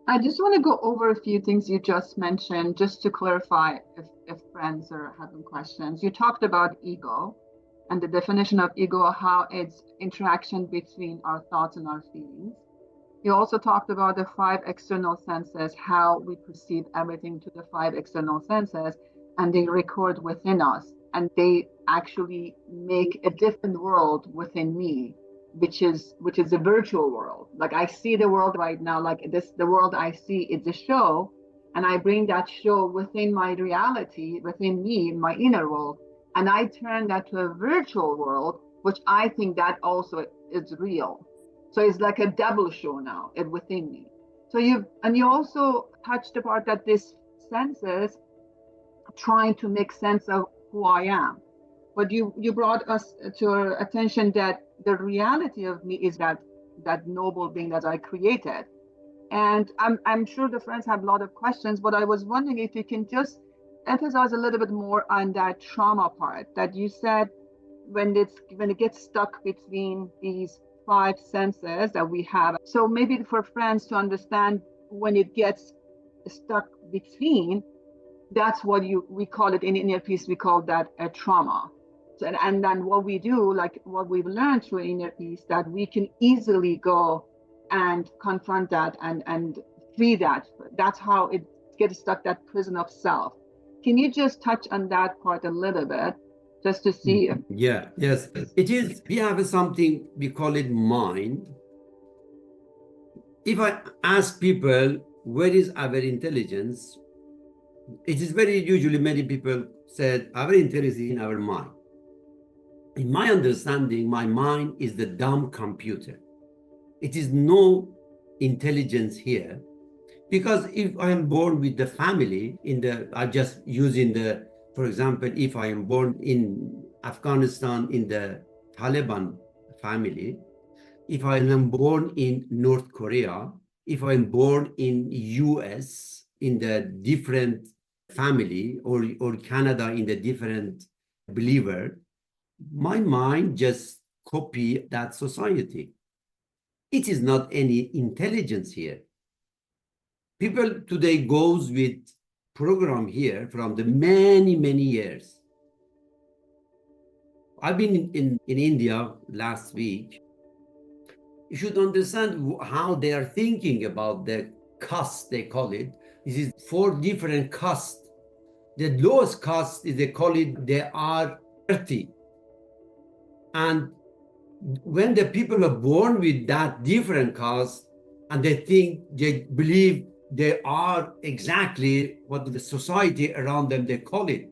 I just want to go over a few things you just mentioned, just to clarify if friends are having questions. You talked about ego and the definition of ego, how it's interaction between our thoughts and our feelings. You also talked about the five external senses, how we perceive everything to the five external senses, and they record within us, and they actually make a different world within me, which is a virtual world. Like I see the world right now, like this, the world I see is a show, and I bring that show within my reality, within me, my inner world, and I turn that to a virtual world, which I think that also is real. So it's like a double show now within me. So you also touched upon that this senses trying to make sense of who I am. But you brought us to our attention that the reality of me is that noble being that I created. And I'm sure the friends have a lot of questions, but I was wondering if you can just emphasize a little bit more on that trauma part that you said when it gets stuck between these five senses that we have. So maybe for friends to understand when it gets stuck between, that's what we call it in inner peace, we call that a trauma. So, and then what we do, like what we've learned through inner peace, that we can easily go and confront that and free that. That's how it gets stuck, that prison of self. Can you just touch on that part a little bit, just to see if... Yeah, yes. It is, we have something, we call it mind. If I ask people, where is our intelligence? It is very usually many people said, our intelligence is in our mind. In my understanding, my mind is the dumb computer. It is no intelligence here. Because if I am born with the family, I'm just using for example, if I am born in Afghanistan in the Taliban family, if I am born in North Korea, if I'm born in US in the different family, or Canada in the different believer, my mind just copy that society. It is not any intelligence here. People today goes with program here from the many years. I've been in India last week. You should understand how they are thinking about the caste, they call it. This is 4 different castes. The lowest caste is, they call it, they are 30. And when the people are born with that different caste, and they believe they are exactly what the society around them, they call it.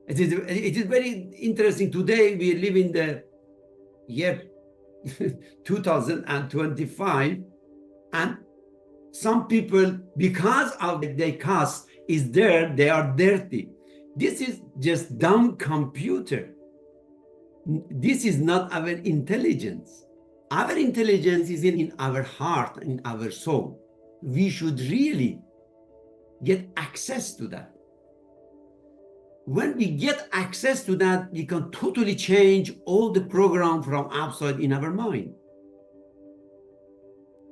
It is very interesting. Today, we live in the year 2025, and some people, because of their caste is there, they are dirty. This is just dumb computer. This is not our intelligence. Our intelligence is in our heart, in our soul. We should really get access to that. When we get access to that, we can totally change all the program from outside in our mind.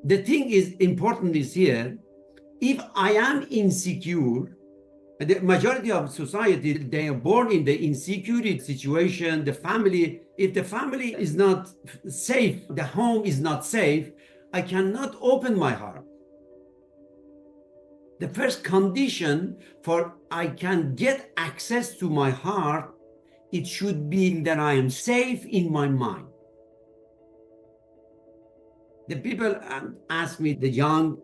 The thing is important is here, if I am insecure, the majority of society, they are born in the insecurity situation, the family, if the family is not safe, the home is not safe, I cannot open my heart. The first condition for I can get access to my heart, it should be that I am safe in my mind. The people ask me, the young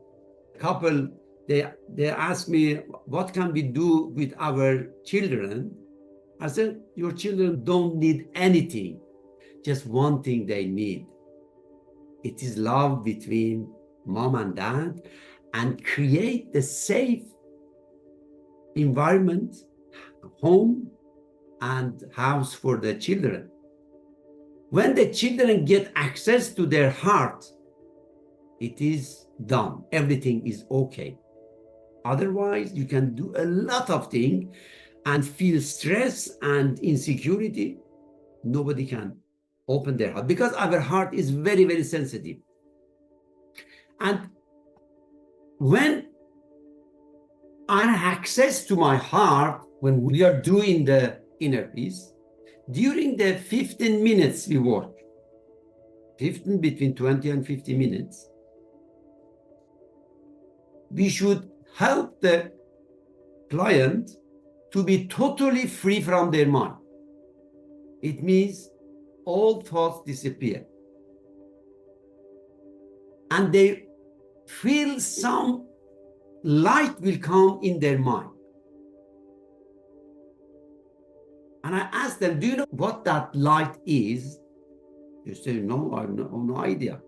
couple, they ask me, what can we do with our children? I said, your children don't need anything, just one thing they need. It is love between mom and dad, and create the safe environment, home and house for the children. When the children get access to their heart, it is done. Everything is okay. Otherwise, you can do a lot of things and feel stress and insecurity. Nobody can open their heart because our heart is very, very sensitive. And when I have access to my heart, when we are doing the inner peace, during the 15 minutes we work, between 20 and 50 minutes, we should help the client to be totally free from their mind. It means all thoughts disappear. And they feel some light will come in their mind. And I asked them, do you know what that light is? They say, no, I have no idea.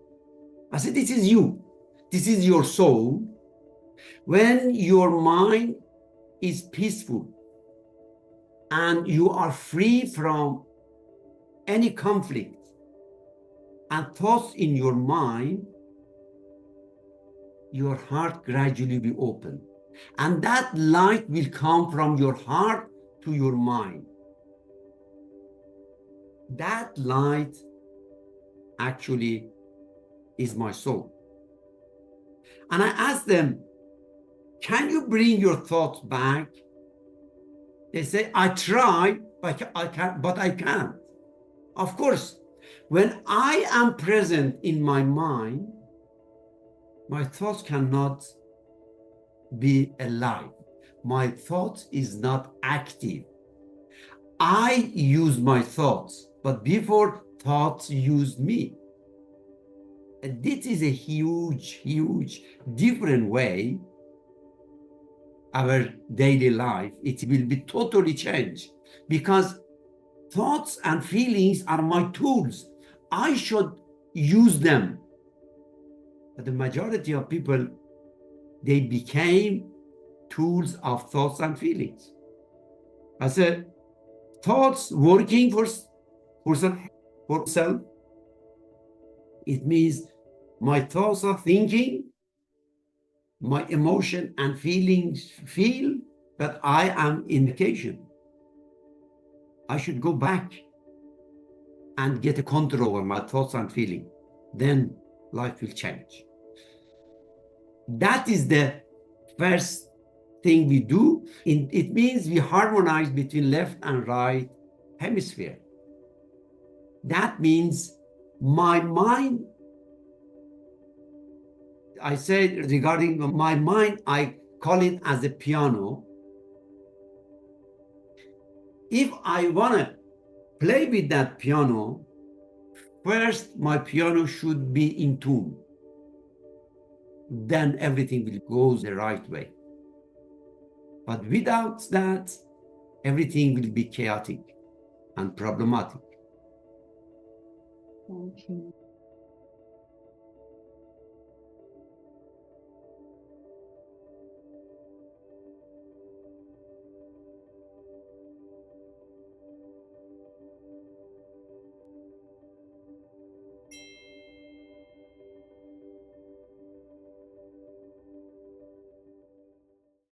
I said, this is you. This is your soul. When your mind is peaceful and you are free from any conflict and thoughts in your mind, your heart gradually will open. And that light will come from your heart to your mind. That light actually is my soul. And I asked them, can you bring your thoughts back? They say, I try, but I can't. Of course, when I am present in my mind, my thoughts cannot be alive. My thoughts is not active. I use my thoughts, but before thoughts used me. And this is a huge different way our daily life, it will be totally changed, because thoughts and feelings are my tools. I should use them. But the majority of people, they became tools of thoughts and feelings. I said, thoughts working for self, it means my thoughts are thinking, my emotion and feelings feel that I am in vacation. I should go back and get a control over my thoughts and feeling. Then life will change. That is the first thing we do. It means we harmonize between left and right hemisphere. That means my mind, I said regarding my mind, I call it as a piano. If I want to play with that piano, first my piano should be in tune. Then everything will go the right way. But without that, everything will be chaotic and problematic. Thank you.